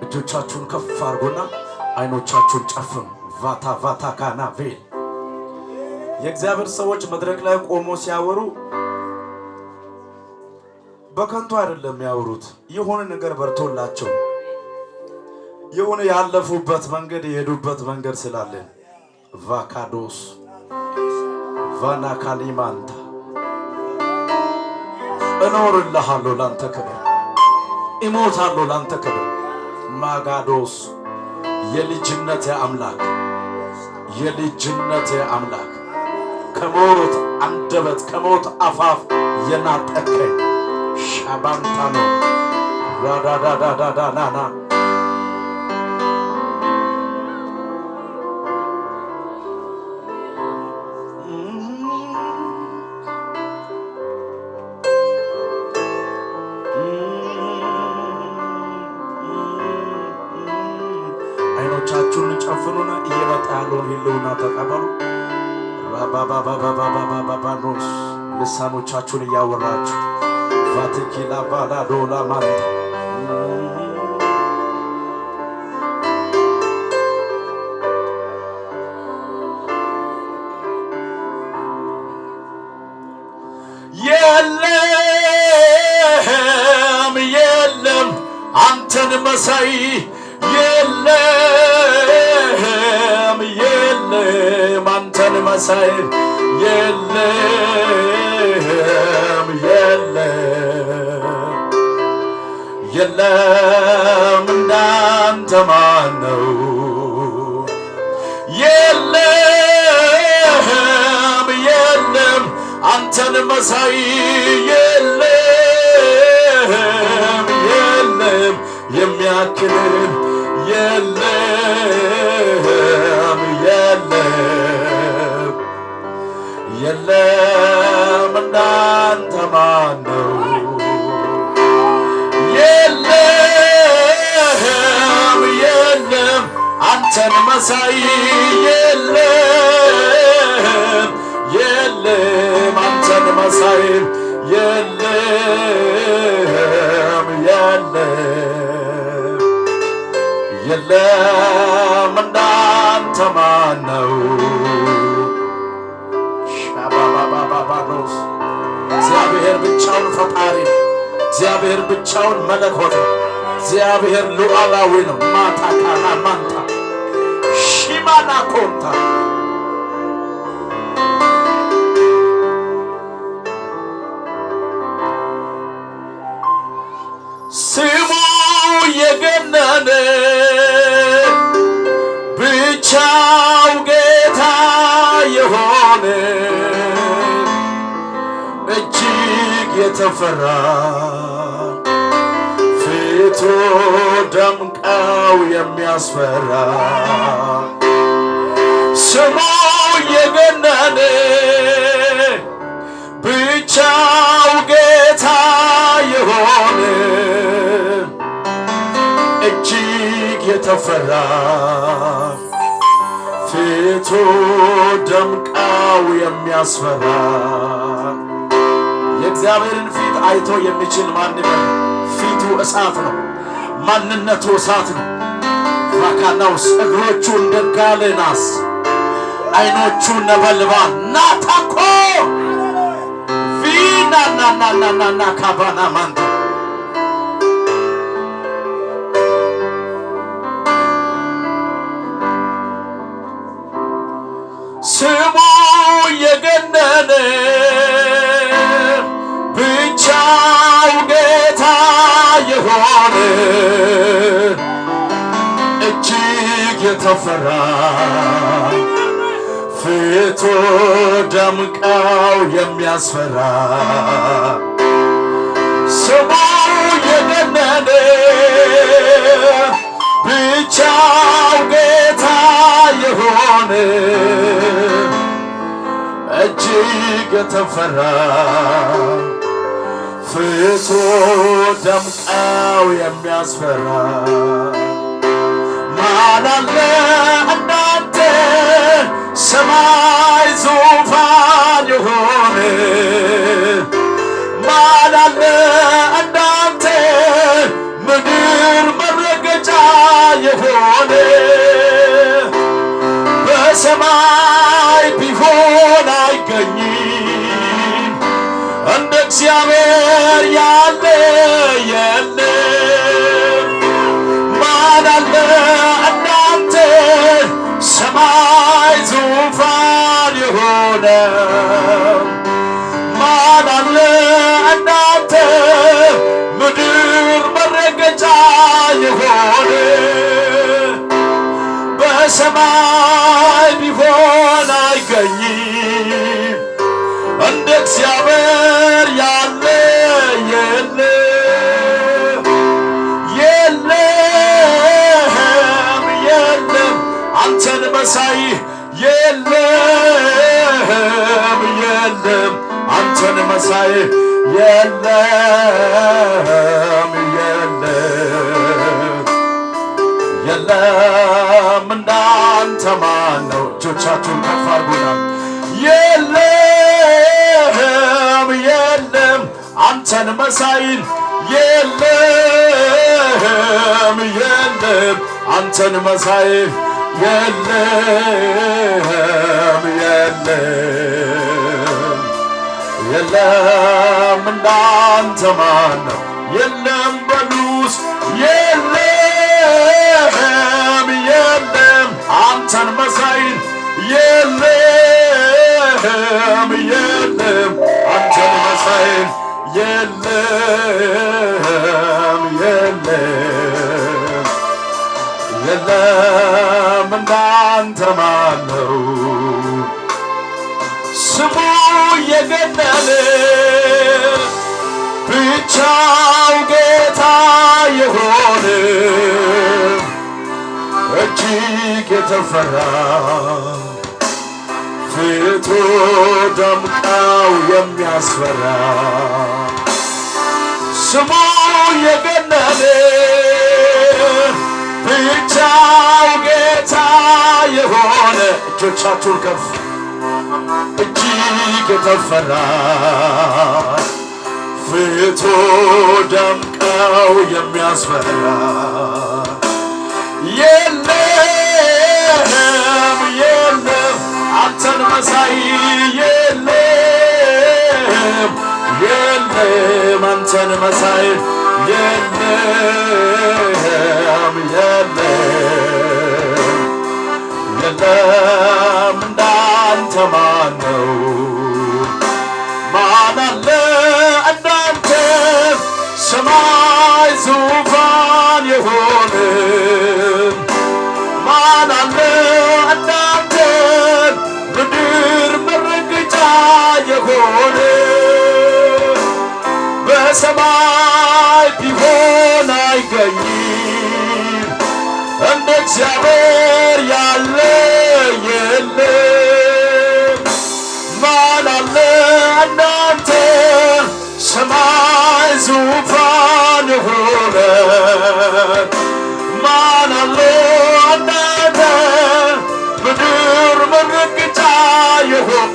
እጆቻችሁን ከፍ አድርጉና አይኖቻችሁን ጨፍኑ። ቫታ ካናቬል የእግዚአብሔር ሰዎች መድረክ ላይ ቆሞ ሲያወሩ በከንቱ አይደለም የሚያወሩት። የሆነ ነገር በርቶላቸው የሆነ ያለፉበት መንገድ የሄዱበት መንገድ ስላለ ቫካዶስ ቫና ካሊማንታ እኖርልሃለሁ ላንተ ክብር፣ እሞታለሁ ላንተ ክብር። ማጋዶስ የልጅነት አምላክ የልጅነት አምላክ ከሞት አንደበት ከሞት አፋፍ የናጠቀኝ ሻባንታ ነው። ራዳዳዳዳዳና አይኖቻችሁን ጨፍኑና እየመጣ ያለውን ህልውና ተቀበሉ። ራባባባባባባባኖስ ልሳኖቻችሁን እያወራችሁ ቫቲኪላ ባላዶላ ማንታ የለም የለም አንተን መሳይ የለም የለም አንተን መሳይ የለም የለም የለም እንዳንተ ማን ነው? የለም የለም አንተን መሳይ የለም የለም የሚያክልን የለም የለም የለም እንዳንተ ማን ነው? የለም የለም አንተን መሳይ የለም የለም አንተን መሳይ የለም የለም የለም እንዳንተ ማን ነው? ሻባባባባኖስ እግዚአብሔር ብቻውን ፈጣሪ ነው። እግዚአብሔር ብቻውን መለኮት ነው። እግዚአብሔር ሉዓላዊ ነው። ማታ ካና ማንታ ሺማና ኮንታ ስሙ የገነነ ብቻው ጌታ የሆነ እጅግ የተፈራ ፊቱ ደምቀው የሚያስፈራ ስሙ የገነነ ብቻው ጌታ የሆነ እጅግ የተፈራ ፊቱ ደምቀው የሚያስፈራ የእግዚአብሔርን ፊት አይቶ የሚችል ማንም ፊቱ እሳት ነው። ማንነቱ እሳት ነው። ቫካናውስ እግሮቹ እንደ ጋለ ናስ፣ አይኖቹ ነበልባል ናታኮ ቪናናናናና ካባና ማንታ ስሙ የገነነ ብቻው ጌታ የሆነ እጅግ የተፈራ ፊቱ ደምቀው የሚያስፈራ ስሙ የገነነ ብቻው ጌታ የሆነ እጅግ የተፈራ ፊቱ ደምቀው የሚያስፈራ ማን አለ እንዳንተ ሰማይ ዙፋን የሆነ ማን አለ እንዳንተ ምድር መረገጫ የሆነ በሰማይ ቢሆን አይገኝም እንደ እግዚአብሔር ያለ የለም። ማን አለ እናንተ ሰማይ ዙፋን የሆነ ማን አለ እናንተ ምድር መረገጫ የሆነ በሰማይ ቢሆን አይገኝም እንደ እግዚአብሔር ያለ የለም የለም የለም አንተን መሳይ የለም የለም አንተን መሳይ የለም የለም የለም እንዳንተ ማን ነው? እጆቻችሁን ከፍ አድርጉና የለም የለም አንተን መሳይን የለም የለም አንተን መሳይን የለም የለም የለም እንዳንተ ማን ነው? የለም በሉስ የለም የለም አንተን መሳይን የለም የለም አንተን መሳይን የለም የለም የለም እንዳንተ ማን ነው? ስሙ የገነነ ብቻው ጌታ የሆነ እጅግ የተፈራ ፊቱ ደምቃው የሚያስፈራ ስሙ የገነነ ብቻው ጌታ የሆነ እጆቻችሁን ከፍ እጅግ የተፈራ ፊቱ ደምቃው የሚያስፈራ የለም የለም አንተን መሳይ የለም የለም አንተን መሳይ የለም የለም የለም እንዳንተ ማን ነው? ማን አለ እንዳንተ ሰማይ ዙፋን የሆነ ማን አለ እንዳንተ ምድር መረገጫ የሆነ በሰማይ ቢሆን አይገኝም እንደ እግዚአብሔር ያለ የለም። ማን አለ እናንተ ሰማይ ዙፋን የሆነ ማን አለ እናንተ ምድር መረገጫ የሆነ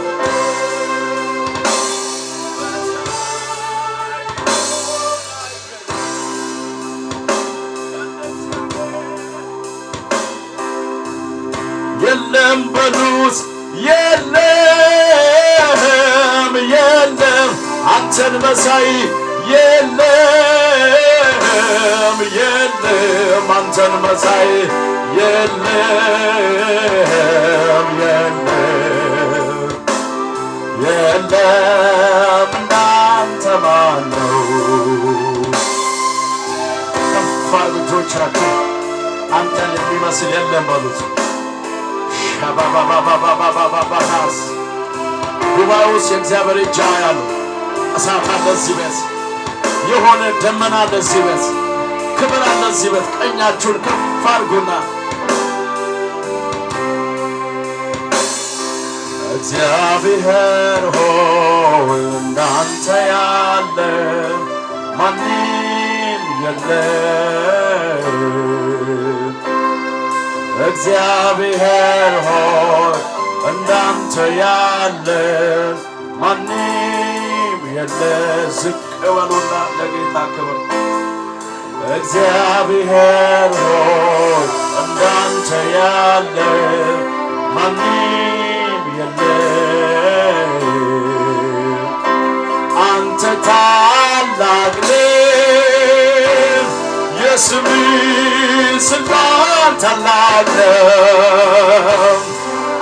የለም በሉት የለም የለም አንተን መሳይ የለም የለም አንተን መሳይ የለም የለም የለም እንዳንተ ማን ነው? ከፍ አድርጉ አንተን የሚመስል የለም በሉት። ሻባባባባባባባባስ ጉባኤ ውስጥ የእግዚአብሔር እጅ ያሉ እሳት አለ እዚህ ቤት፣ የሆነ ደመና አለ እዚህ ቤት፣ ክብር አለ እዚህ ቤት። ቀኛችሁን ከፍ አድርጉና እግዚአብሔር ሆይ እንዳንተ ያለ ማንም የለም። እግዚአብሔር ሆይ እንዳንተ ያለ ማንም የለም። ዝቅ በሉና ለጌታ ክብር እግዚአብሔር ሆይ ያለ ማንም የለም። አንተ ታላቅ ነህ፣ የስምህ ስልጣን ታላቅ ነው።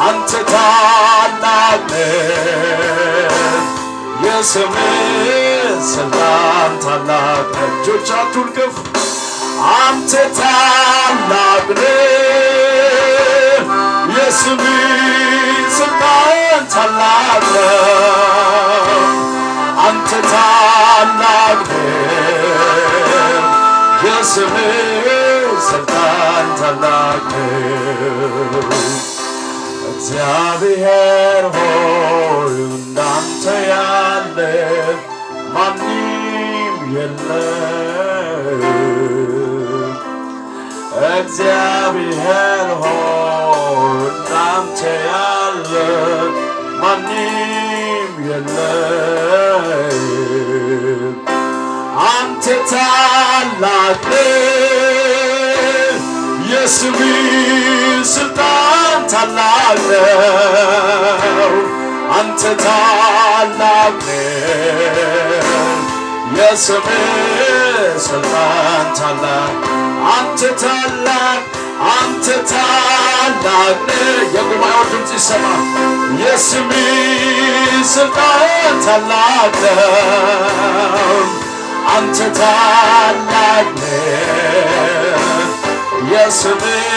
አንተ ታላቅ ነህ፣ የስምህ ስልጣን ታላቅ ነው። እጆቻችሁን ከፍ። አንተ ታላቅ ነህ፣ የስምህ ስልጣን ታላቅ ነው። አንተ ታላቅ ነህ፣ የስምህ ስልጣን ታላቅ ነው። እግዚአብሔር ሆይ እንዳንተ ያለ ማንም የለም። እግዚአብሔር ሆይ እንዳንተ ያለ ማንም የለም። አንተ ታላቅ ነህ፣ የስምህ ስልጣን ታላቅ ነው። አንተ ታላቅ ነህ፣ የስምህ ስልጣን ታላቅ። አንተ ታላቅ ነህ። የጉባኤው ድምፅ ይሰማ። የስምህ ስልጣን ታላቅ ነው። አንተ ታላቅ ነህ፣ የስምህ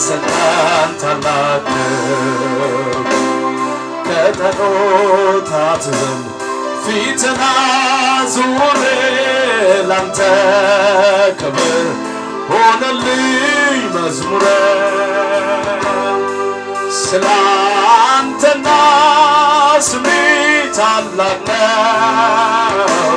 ስልጣን ታላቅ ነው። ከጠላቶች ዘንድ ፊትን አዙሬ ላንተ ክብር ሆነልኝ መዝሙረ። ስላንተና ስምህ ታላቅ ነው።